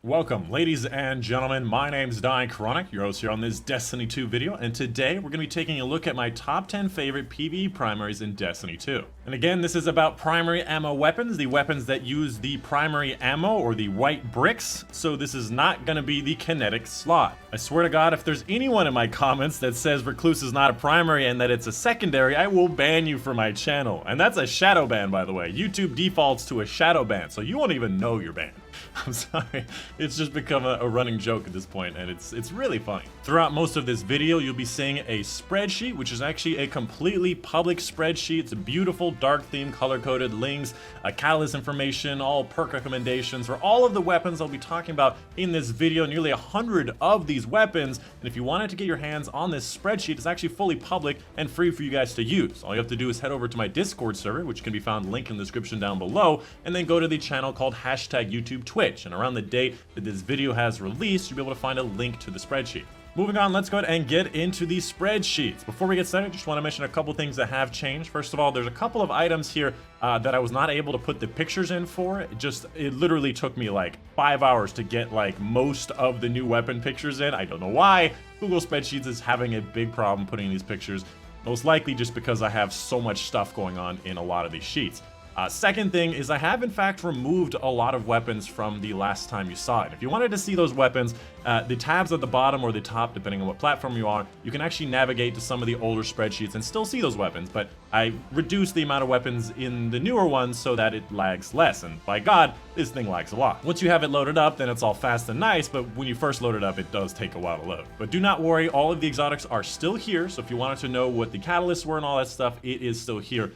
Welcome, ladies and gentlemen. My name's Dychronic, your host here on this Destiny 2 video, and today we're going to be taking a look at my top 10 favorite PvE primaries in Destiny 2. And again, this is about primary ammo weapons, the weapons that use the primary ammo or the white bricks, so this is not going to be the Kinetic slot. I swear to God, if there's anyone in my comments that says Recluse is not a primary and that it's a secondary, I will ban you from my channel. And that's a shadow ban, by the way. YouTube defaults to a shadow ban, so you won't even know you're banned. I'm sorry, it's just become a running joke at this point, and it's really funny. Throughout most of this video, you'll be seeing a spreadsheet, which is actually a completely public spreadsheet. It's a beautiful, dark theme, color-coded links, catalyst information, all perk recommendations for all of the weapons I'll be talking about in this video, nearly 100 of these weapons. And if you wanted to get your hands on this spreadsheet, it's actually fully public and free for you guys to use. All you have to do is head over to my Discord server, which can be found linked in the description down below, and then go to the channel called #YouTube Twitch, and around the date that this video has released, you'll be able to find a link to the spreadsheet. Moving on, let's go ahead and get into these spreadsheets. Before we get started, I just want to mention a couple things that have changed. First of all, there's a couple of items here that I was not able to put the pictures in for. It literally took me like 5 hours to get like most of the new weapon pictures in. I don't know why. Google Spreadsheets is having a big problem putting these pictures, most likely just because I have so much stuff going on in a lot of these sheets. Second thing is I have in fact removed a lot of weapons from the last time you saw it. If you wanted to see those weapons, the tabs at the bottom or the top, depending on what platform you are, you can actually navigate to some of the older spreadsheets and still see those weapons, but I reduced the amount of weapons in the newer ones so that it lags less, and by God, this thing lags a lot. Once you have it loaded up, then it's all fast and nice, but when you first load it up, it does take a while to load. But do not worry, all of the exotics are still here, so if you wanted to know what the catalysts were and all that stuff, it is still here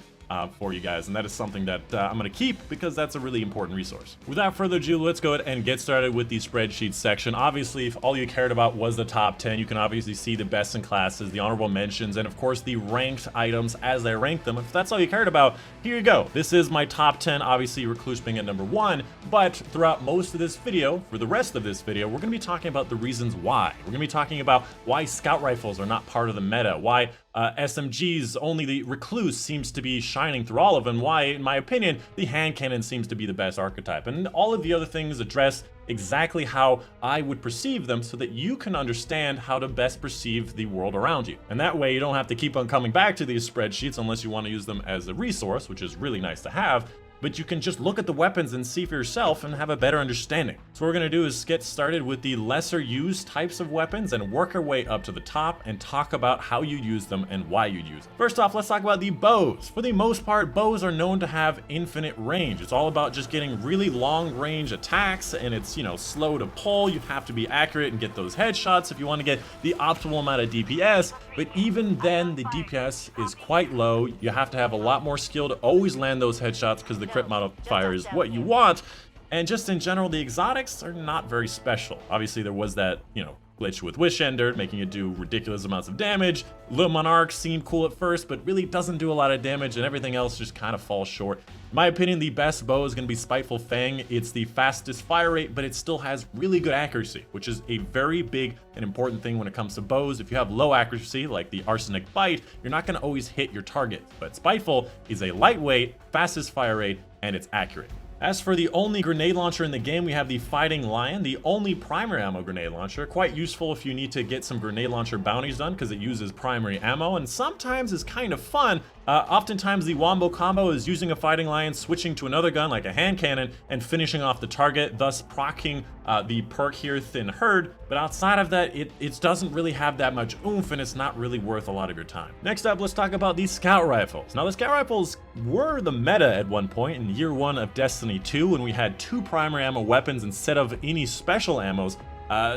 for you guys, and that is something that I'm going to keep because that's a really important resource. Without further ado, let's go ahead and get started with the spreadsheet section. Obviously, if all you cared about was the top 10, you can obviously see the best in classes, the honorable mentions, and of course the ranked items as I rank them. If that's all you cared about, here you go. This is my top 10, obviously Recluse being at number 1, but throughout most of this video, for the rest of this video, we're going to be talking about the reasons why. We're going to be talking about why scout rifles are not part of the meta, why SMGs, only the Recluse seems to be shining through all of them, why, in my opinion, the hand cannon seems to be the best archetype, and all of the other things address exactly how I would perceive them so that you can understand how to best perceive the world around you. And that way you don't have to keep on coming back to these spreadsheets unless you want to use them as a resource, which is really nice to have, but you can just look at the weapons and see for yourself and have a better understanding. So what we're going to do is get started with the lesser used types of weapons and work our way up to the top and talk about how you use them and why you use them. First off, let's talk about the bows. For the most part, bows are known to have infinite range. It's all about just getting really long range attacks, and it's, you know, slow to pull. You have to be accurate and get those headshots if you want to get the optimal amount of DPS, but even then the DPS is quite low. You have to have a lot more skill to always land those headshots because the crit modifier is what you want, and just in general the exotics are not very special. Obviously there was that, you know, glitch with Wishender making it do ridiculous amounts of damage. Le Monarch seemed cool at first, but really doesn't do a lot of damage, and everything else just kind of falls short. In my opinion, the best bow is going to be Spiteful Fang. It's the fastest fire rate, but it still has really good accuracy, which is a very big and important thing when it comes to bows. If you have low accuracy, like the Arsenic Bite, you're not going to always hit your target, but Spiteful is a lightweight, fastest fire rate, and it's accurate. As for the only grenade launcher in the game, we have the Fighting Lion, the only primary ammo grenade launcher. Quite useful if you need to get some grenade launcher bounties done because it uses primary ammo, and sometimes is kind of fun. Oftentimes the wombo combo is using a Fighting Lion, switching to another gun like a hand cannon, and finishing off the target, thus proccing the perk here, Thin Herd. But outside of that, it doesn't really have that much oomph, and it's not really worth a lot of your time. Next up, let's talk about these scout rifles. Now, the scout rifles were the meta at one point in year 1 of Destiny 2 when we had 2 primary ammo weapons instead of any special ammos.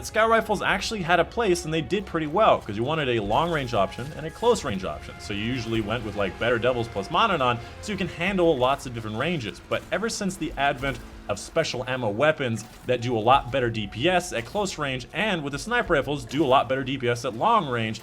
Scout rifles actually had a place, and they did pretty well because you wanted a long range option and a close range option. So you usually went with like Better Devils plus Monodon, so you can handle lots of different ranges. But ever since the advent of special ammo weapons that do a lot better DPS at close range, and with the sniper rifles do a lot better DPS at long range,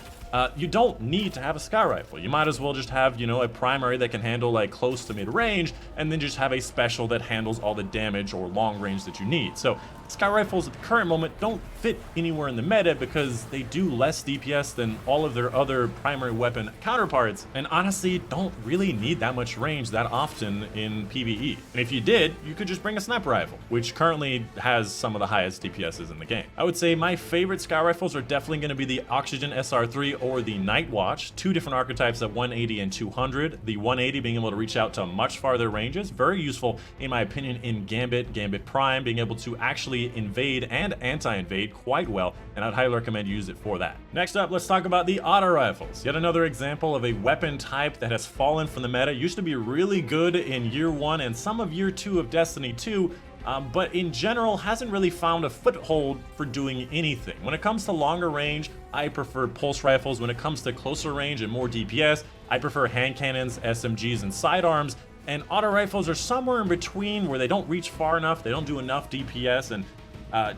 you don't need to have a scout rifle. You might as well just have, you know, a primary that can handle like close to mid range, and then just have a special that handles all the damage or long range that you need. So Scout Rifles at the current moment don't fit anywhere in the meta because they do less DPS than all of their other primary weapon counterparts, and honestly don't really need that much range that often in PvE. And if you did, you could just bring a sniper rifle, which currently has some of the highest DPSs in the game. I would say my favorite Scout Rifles are definitely going to be the Oxygen SR3 or the Night Watch, two different archetypes at 180 and 200. The 180 being able to reach out to much farther ranges, very useful in my opinion in Gambit, Gambit Prime, being able to actually invade and anti-invade quite well, and I'd highly recommend you use it for that. Next up, let's talk about the auto rifles. Yet another example of a weapon type that has fallen from the meta. It used to be really good in year 1 and some of year 2 of Destiny 2, but in general hasn't really found a foothold for doing anything. When it comes to longer range, I prefer pulse rifles. When it comes to closer range and more DPS, I prefer hand cannons, SMGs, and sidearms. And auto rifles are somewhere in between where they don't reach far enough, they don't do enough DPS, and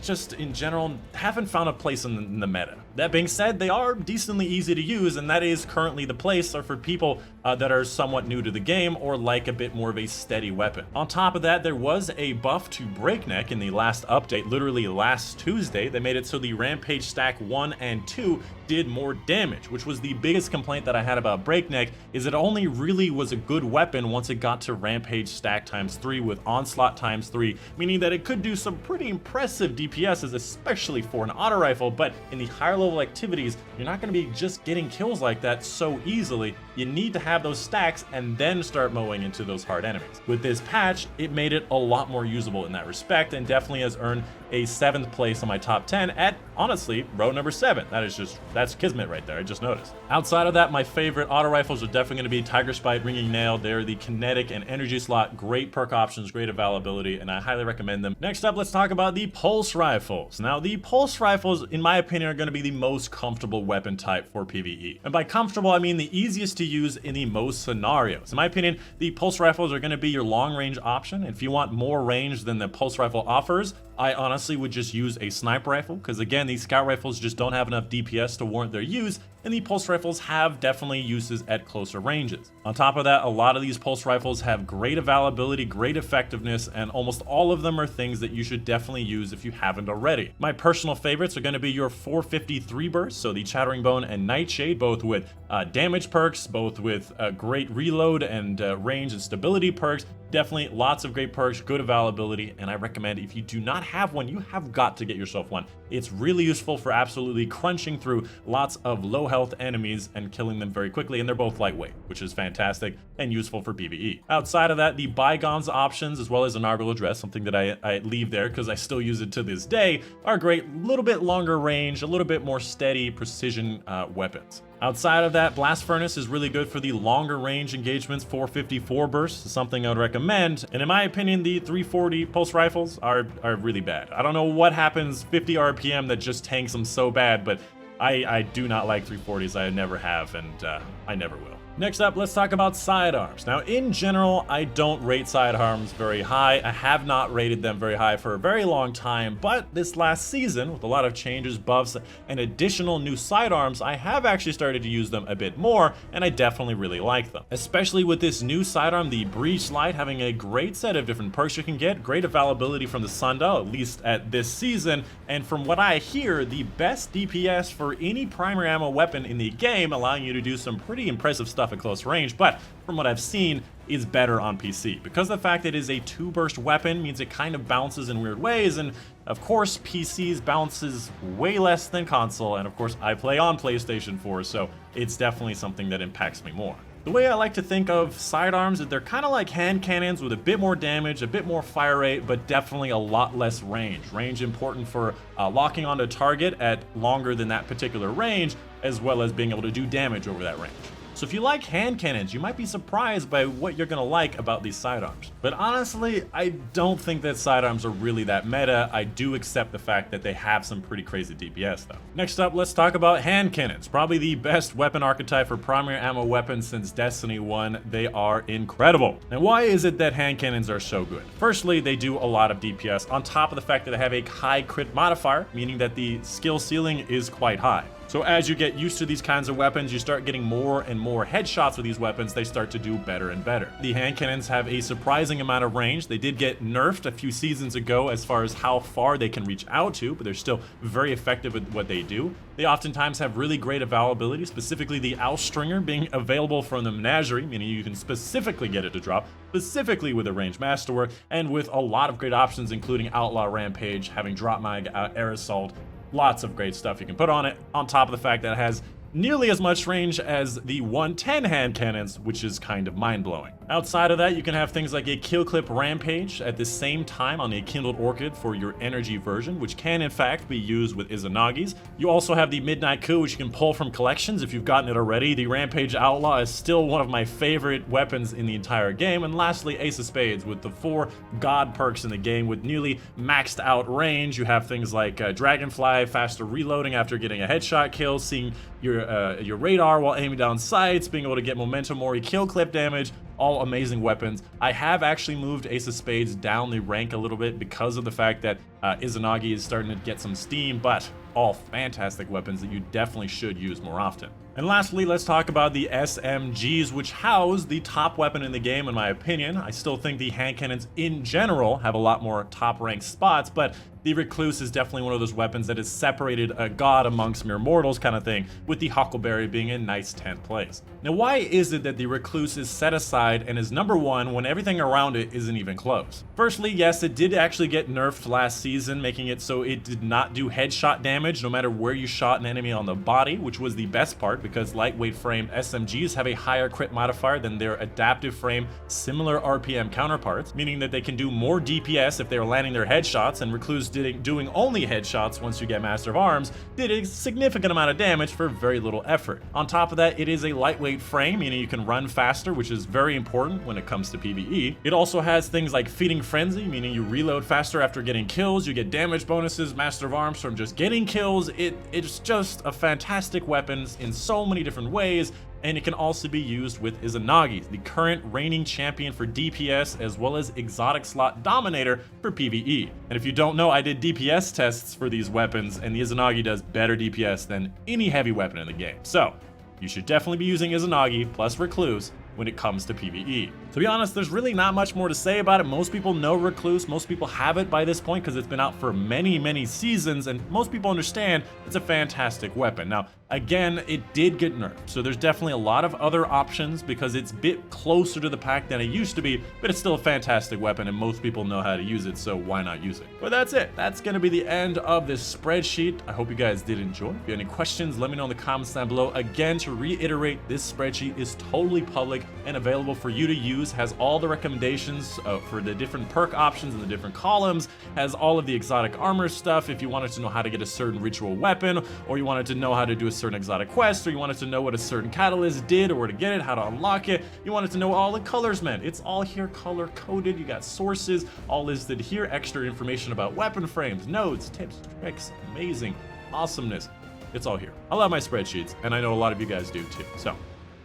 just in general haven't found a place in the meta. That being said, they are decently easy to use, and that is currently the place for people that are somewhat new to the game or like a bit more of a steady weapon. On top of that, there was a buff to Breakneck in the last update, literally last Tuesday. They made it so the Rampage Stack 1 and 2 did more damage, which was the biggest complaint that I had about Breakneck, is it only really was a good weapon once it got to Rampage Stack ×3 with Onslaught ×3, meaning that it could do some pretty impressive DPSs, especially for an auto rifle, but in the higher level activities, you're not going to be just getting kills like that so easily. You need to have those stacks and then start mowing into those hard enemies. With this patch, it made it a lot more usable in that respect, and definitely has earned a 7th place on my top 10 at, honestly, row number 7. That's kismet right there, I just noticed. Outside of that, my favorite auto rifles are definitely going to be Tiger Spite, Ringing Nail. They're the Kinetic and Energy slot, great perk options, great availability, and I highly recommend them. Next up, let's talk about the Pulse Rifles. Now, the Pulse Rifles, in my opinion, are going to be the most comfortable weapon type for PvE. And by comfortable, I mean the easiest to use in the most scenarios. In my opinion, the Pulse Rifles are going to be your long range option. If you want more range than the Pulse Rifle offers, I honestly would just use a sniper rifle, because again, these scout rifles just don't have enough DPS to warrant their use, and the pulse rifles have definitely uses at closer ranges. On top of that, a lot of these pulse rifles have great availability, great effectiveness, and almost all of them are things that you should definitely use if you haven't already. My personal favorites are going to be your 453 burst, so the Chattering Bone and Nightshade, both with damage perks, both with great reload and range and stability perks. Definitely lots of great perks, good availability, and I recommend if you do not have one, you have got to get yourself one. It's really useful for absolutely crunching through lots of low health enemies and killing them very quickly, and they're both lightweight, which is fantastic and useful for PvE. Outside of that, the Bygones options, as well as an Argyle Address, something that I leave there because I still use it to this day, are great. A little bit longer range, a little bit more steady precision weapons. Outside of that, Blast Furnace is really good for the longer range engagements. 454 bursts is something I would recommend. And in my opinion, the 340 pulse rifles are really bad. I don't know what happens 50 RPM that just tanks them so bad, but I do not like 340s. I never have, and I never will. Next up, let's talk about sidearms. Now, in general, I don't rate sidearms very high. I have not rated them very high for a very long time, but this last season, with a lot of changes, buffs, and additional new sidearms, I have actually started to use them a bit more, and I definitely really like them. Especially with this new sidearm, the Breach Light, having a great set of different perks you can get, great availability from the Sundial, at least at this season, and from what I hear, the best DPS for any primary ammo weapon in the game, allowing you to do some pretty impressive stuff at close range, but from what I've seen, is better on PC. Because the fact that it is a 2-burst weapon means it kind of bounces in weird ways, and of course PC's bounces way less than console, and of course I play on PlayStation 4, so it's definitely something that impacts me more. The way I like to think of sidearms is they're kind of like hand cannons with a bit more damage, a bit more fire rate, but definitely a lot less range. Range important for locking onto a target at longer than that particular range, as well as being able to do damage over that range. So if you like hand cannons, you might be surprised by what you're gonna like about these sidearms. But honestly, I don't think that sidearms are really that meta. I do accept the fact that they have some pretty crazy DPS though. Next up, let's talk about hand cannons. Probably the best weapon archetype for primary ammo weapons since Destiny 1. They are incredible. And why is it that hand cannons are so good? Firstly, they do a lot of DPS on top of the fact that they have a high crit modifier, meaning that the skill ceiling is quite high. So as you get used to these kinds of weapons, you start getting more and more headshots with these weapons. They start to do better and better. The hand cannons have a surprising amount of range. They did get nerfed a few seasons ago as far as how far they can reach out to, but they're still very effective with what they do. They oftentimes have really great availability, specifically the Stringer being available from the Menagerie, meaning you can specifically get it to drop, specifically with a ranged masterwork, and with a lot of great options, including Outlaw Rampage, having Drop Mag, Air Assault, lots of great stuff you can put on it, on top of the fact that it has nearly as much range as the 110 hand cannons, which is kind of mind-blowing. Outside of that, you can have things like a Kill Clip Rampage at the same time on a Kindled Orchid for your energy version, which can in fact be used with Izanagi's. You also have the Midnight Coup, which you can pull from collections if you've gotten it already. The Rampage Outlaw is still one of my favorite weapons in the entire game. And lastly, Ace of Spades with the 4 god perks in the game with nearly maxed out range. You have things like Dragonfly, faster reloading after getting a headshot kill, seeing your radar while aiming down sights, being able to get momentum mori kill clip damage, all amazing weapons. I have actually moved Ace of Spades down the rank a little bit because of the fact that Izanagi is starting to get some steam, but all fantastic weapons that you definitely should use more often. And lastly, let's talk about the SMGs, which house the top weapon in the game, in my opinion. I still think the hand cannons in general have a lot more top ranked spots, but the Recluse is definitely one of those weapons that has separated a god amongst mere mortals kind of thing, with the Huckleberry being in nice 10th place. Now, why is it that the Recluse is set aside and is number 1 when everything around it isn't even close? Firstly, yes, it did actually get nerfed last season, making it so it did not do headshot damage no matter where you shot an enemy on the body, which was the best part because lightweight frame SMGs have a higher crit modifier than their adaptive frame similar RPM counterparts, meaning that they can do more DPS if they are landing their headshots, and Recluse doing only headshots once you get Master of Arms did a significant amount of damage for very little effort. On top of that, it is a lightweight frame, meaning you can run faster, which is very important when it comes to PvE. It also has things like Feeding Frenzy, meaning you reload faster after getting kills, you get damage bonuses, Master of Arms from just getting kills. It's just a fantastic weapon in so many different ways. And it can also be used with Izanagi, the current reigning champion for DPS, as well as exotic slot dominator for PvE. And if you don't know, I did DPS tests for these weapons, and the Izanagi does better DPS than any heavy weapon in the game. So, you should definitely be using Izanagi plus Recluse when it comes to PvE. To be honest, there's really not much more to say about it. Most people know Recluse, most people have it by this point because it's been out for many seasons, and most people understand it's a fantastic weapon. Now, again, it did get nerfed, so there's definitely a lot of other options because it's a bit closer to the pack than it used to be, but it's still a fantastic weapon and most people know how to use it, so why not use it? But that's it. That's gonna be the end of this spreadsheet. I hope you guys did enjoy. If you have any questions, let me know in the comments down below. Again, to reiterate, this spreadsheet is totally public and available for you to use, has all the recommendations for the different perk options in the different columns, has all of the exotic armor stuff if you wanted to know how to get a certain ritual weapon, or you wanted to know how to do a certain exotic quest, or you wanted to know what a certain catalyst did or where to get it, how to unlock it, you wanted to know what all the colors meant. It's all here color coded. You got sources all listed here, extra information about weapon frames, nodes, tips, tricks, amazing awesomeness. It's all here. I love my spreadsheets, and I know a lot of you guys do too. So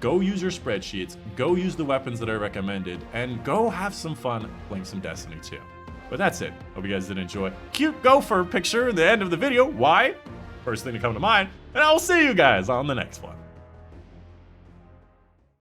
go use your spreadsheets, go use the weapons that I recommended, and go have some fun playing some Destiny 2. But that's it. Hope you guys did enjoy. Cute gopher picture at the end of the video. Why? First thing to come to mind. And I will see you guys on the next one.